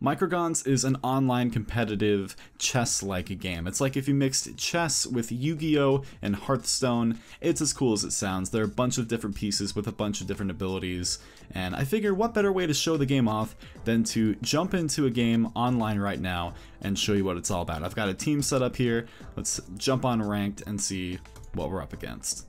Microgons is an online competitive chess-like game. It's like if you mixed chess with Yu-Gi-Oh! And Hearthstone. It's as cool as it sounds. There are a bunch of different pieces with a bunch of different abilities, and I figure what better way to show the game off than to jump into a game online right now and show you what it's all about. I've got a team set up here. Let's jump on ranked and see what we're up against.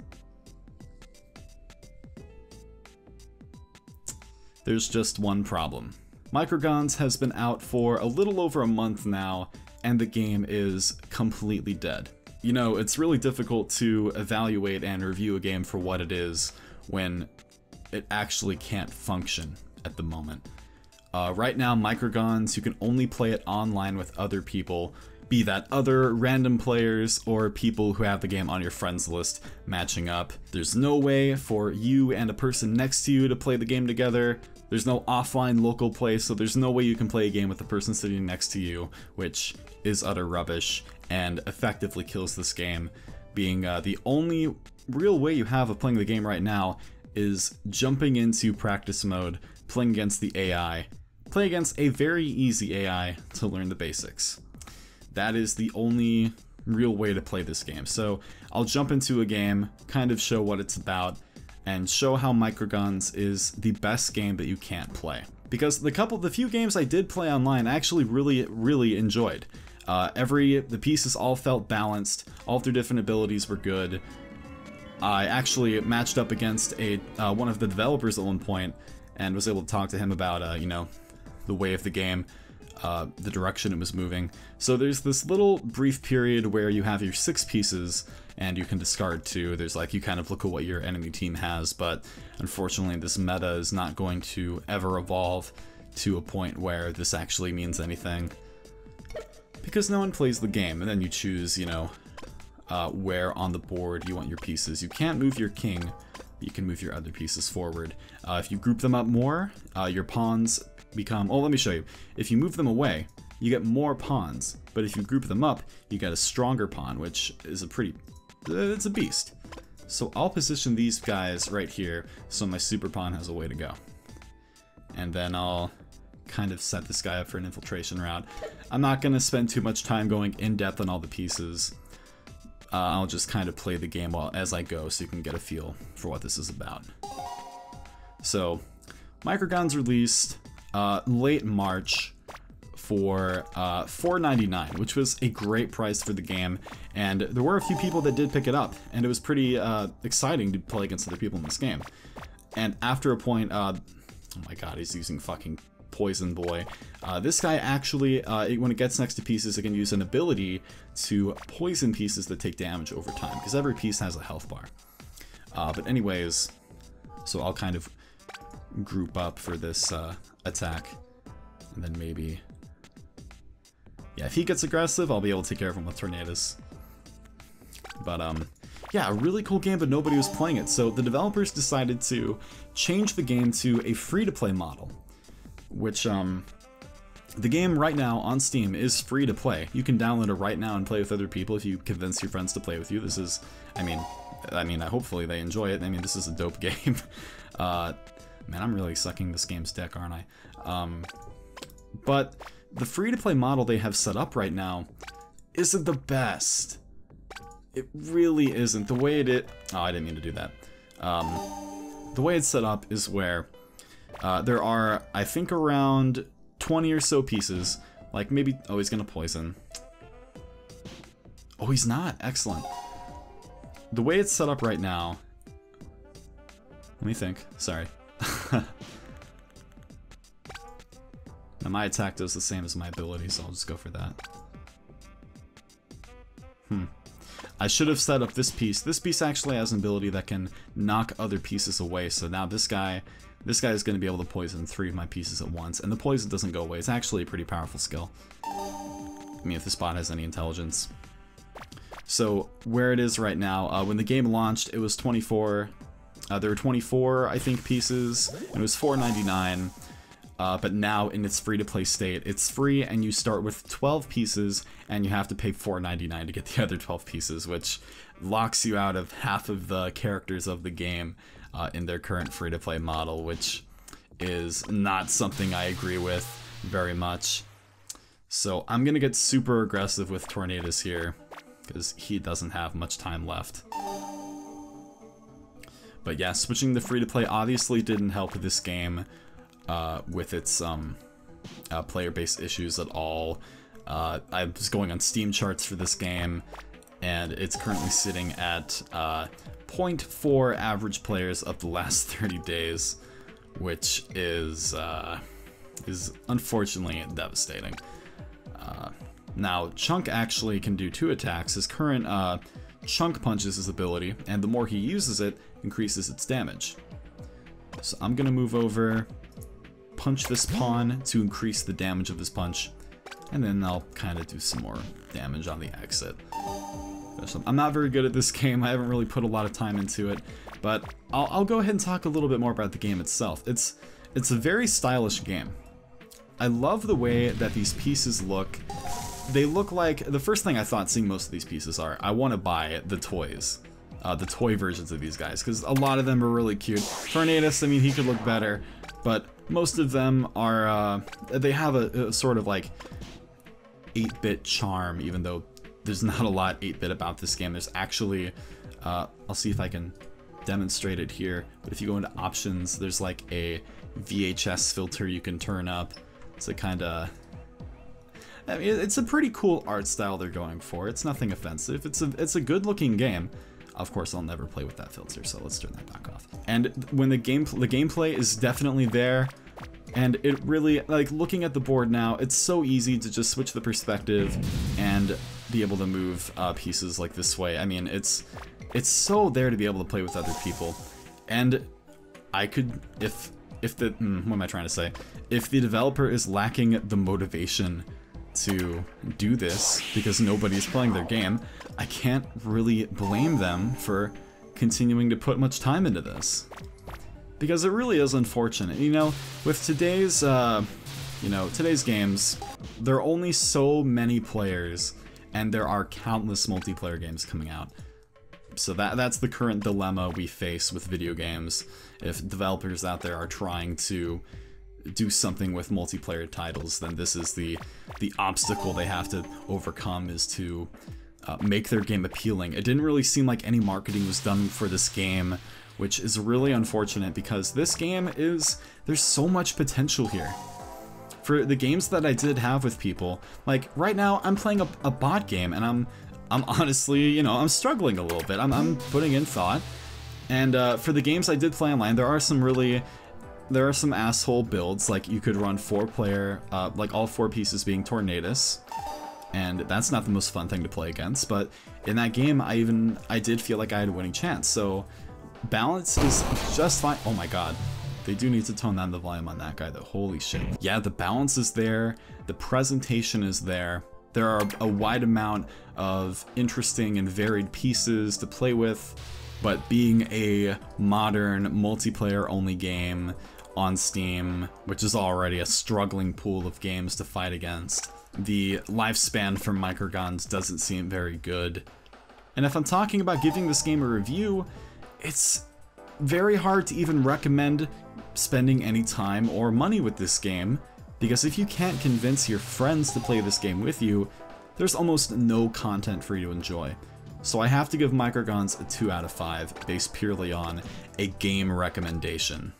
There's just one problem. Microgons has been out for a little over a month now, and the game is completely dead. You know, it's really difficult to evaluate and review a game for what it is when it actually can't function at the moment. Right now, Microgons, you can only play it online with other people, be that other random players or people who have the game on your friends list matching up. There's no way for you and a person next to you to play the game together. There's no offline local play, so there's no way you can play a game with the person sitting next to you, which is utter rubbish and effectively kills this game, being the only real way you have of playing the game right now is jumping into practice mode, playing against the AI, play against a very easy AI to learn the basics. That is the only real way to play this game. So I'll jump into a game, kind of show what it's about, and show how Microgons is the best game that you can't play. Because the few games I did play online I actually really enjoyed. The pieces all felt balanced, all of their different abilities were good. I actually matched up against one of the developers at one point and was able to talk to him about, you know, the way of the game, the direction it was moving. So there's this little brief period where you have your 6 pieces and you can discard 2. There's like, you kind of look at what your enemy team has, but unfortunately this meta is not going to ever evolve to a point where this actually means anything, because no one plays the game. And then you choose, you know, where on the board you want your pieces. You can't move your king, but you can move your other pieces forward. If you group them up more, your pawns become, oh, let me show you. If you move them away, you get more pawns, but if you group them up, you get a stronger pawn, which is it's a beast. So I'll position these guys right here so my super pawn has a way to go. And then I'll kind of set this guy up for an infiltration route. I'm not going to spend too much time going in depth on all the pieces. I'll just kind of play the game as I go so you can get a feel for what this is about. So, Microgons released late March for $4.99, which was a great price for the game, and there were a few people that did pick it up, and it was pretty exciting to play against other people in this game. And after a point, oh my god, he's using fucking Poison Boy. This guy actually, when it gets next to pieces, it can use an ability to poison pieces that take damage over time, because every piece has a health bar. But anyways, so I'll kind of group up for this attack, and then maybe, yeah, if he gets aggressive, I'll be able to take care of him with tornadoes. But yeah, a really cool game, but nobody was playing it, so the developers decided to change the game to a free-to-play model, which the game right now on Steam is free to play. You can download it right now and play with other people if you convince your friends to play with you. This is, I mean, hopefully they enjoy it. I mean, this is a dope game. Man, I'm really sucking this game's dick, aren't I? But the free-to-play model they have set up right now isn't the best. It really isn't. The way oh, I didn't mean to do that. The way it's set up is where there are, I think, around 20 or so pieces. Like maybe, oh, he's gonna poison. Oh, he's not. Excellent. The way it's set up right now, let me think. Sorry. Now my attack does the same as my ability, so I'll just go for that. I should have set up this piece. This piece actually has an ability that can knock other pieces away, so now this guy is going to be able to poison 3 of my pieces at once, and the poison doesn't go away. It's actually a pretty powerful skill. I mean, if the bot has any intelligence. So, where it is right now, when the game launched, it was 24... there were 24, I think, pieces, and it was $4.99. But now in its free-to-play state, it's free, and you start with 12 pieces, and you have to pay $4.99 to get the other 12 pieces, which locks you out of half of the characters of the game in their current free-to-play model, which is not something I agree with. very much. So I'm gonna get super aggressive with Tornadus here, because he doesn't have much time left. But yeah, switching to free-to-play obviously didn't help this game with its player-based issues at all. I was going on Steam charts for this game, and it's currently sitting at 0.4 average players of the last 30 days, which is unfortunately devastating. Now, Chunk actually can do 2 attacks. His current Chunk Punch is his ability, and the more he uses it, increases its damage. So I'm gonna move over, punch this pawn to increase the damage of his punch, and then I'll kind of do some more damage on the exit. I'm not very good at this game. I haven't really put a lot of time into it, but I'll go ahead and talk a little bit more about the game itself. It's a very stylish game. I love the way that these pieces look. They look like, the first thing I thought seeing most of these pieces are, I want to buy the toys. The toy versions of these guys, because a lot of them are really cute. Tornadus, I mean, he could look better, but most of them are, they have a sort of like 8-bit charm, even though there's not a lot 8-bit about this game. There's actually, I'll see if I can demonstrate it here, but if you go into options, there's like a VHS filter you can turn up. It's a kind of, I mean, it's a pretty cool art style they're going for. It's nothing offensive. It's a good-looking game. Of course, I'll never play with that filter, so let's turn that back off. And when the gameplay is definitely there, and it really, like, looking at the board now, it's so easy to just switch the perspective and be able to move pieces like this way. I mean, it's so there to be able to play with other people. And I could, if the, what am I trying to say? If the developer is lacking the motivation to do this because nobody's playing their game, I can't really blame them for continuing to put much time into this. Because it really is unfortunate. You know, with today's, today's games, there are only so many players, and there are countless multiplayer games coming out. So that's the current dilemma we face with video games. If developers out there are trying to do something with multiplayer titles, then this is the obstacle they have to overcome, is to make their game appealing. It didn't really seem like any marketing was done for this game, which is really unfortunate, because this game there's so much potential here. For the games that I did have with people, like right now I'm playing a bot game, and I'm honestly, I'm struggling a little bit. I'm putting in thought. And for the games I did play online, there are some asshole builds. Like, you could run 4-player, like all 4 pieces being Tornadus, and that's not the most fun thing to play against. But in that game, I did feel like I had a winning chance. So balance is just fine. Oh my god, they do need to tone down the volume on that guy though. Holy shit. Yeah, the balance is there, the presentation is there. There are a wide amount of interesting and varied pieces to play with, but being a modern multiplayer-only game on Steam, which is already a struggling pool of games to fight against, the lifespan for Microgons doesn't seem very good. And if I'm talking about giving this game a review, it's very hard to even recommend spending any time or money with this game, because if you can't convince your friends to play this game with you, there's almost no content for you to enjoy. So I have to give Microgons a 2 out of 5 based purely on a game recommendation.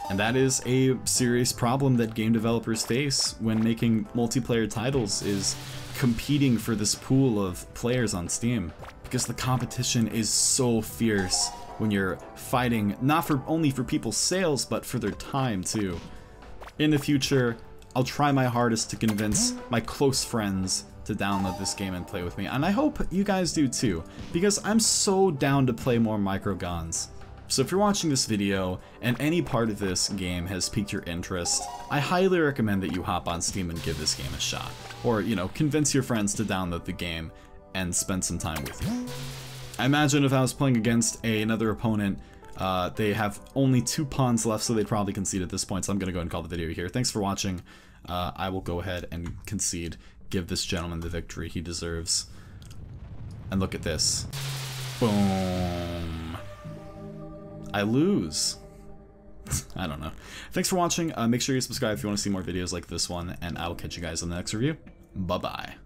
And that is a serious problem that game developers face when making multiplayer titles, is competing for this pool of players on Steam. Because the competition is so fierce when you're fighting not only for people's sales, but for their time too. In the future, I'll try my hardest to convince my close friends to download this game and play with me, and I hope you guys do too, because I'm so down to play more Microgons. So if you're watching this video and any part of this game has piqued your interest, I highly recommend that you hop on Steam and give this game a shot. Or, convince your friends to download the game and spend some time with you. I imagine if I was playing against another opponent, they have only 2 pawns left, so they'd probably concede at this point, so I'm gonna go ahead and call the video here. Thanks for watching. I will go ahead and concede. Give this gentleman the victory he deserves. And look at this. Boom. I lose. I don't know. Thanks for watching. Make sure you subscribe if you want to see more videos like this one, and I will catch you guys on the next review. Bye-bye.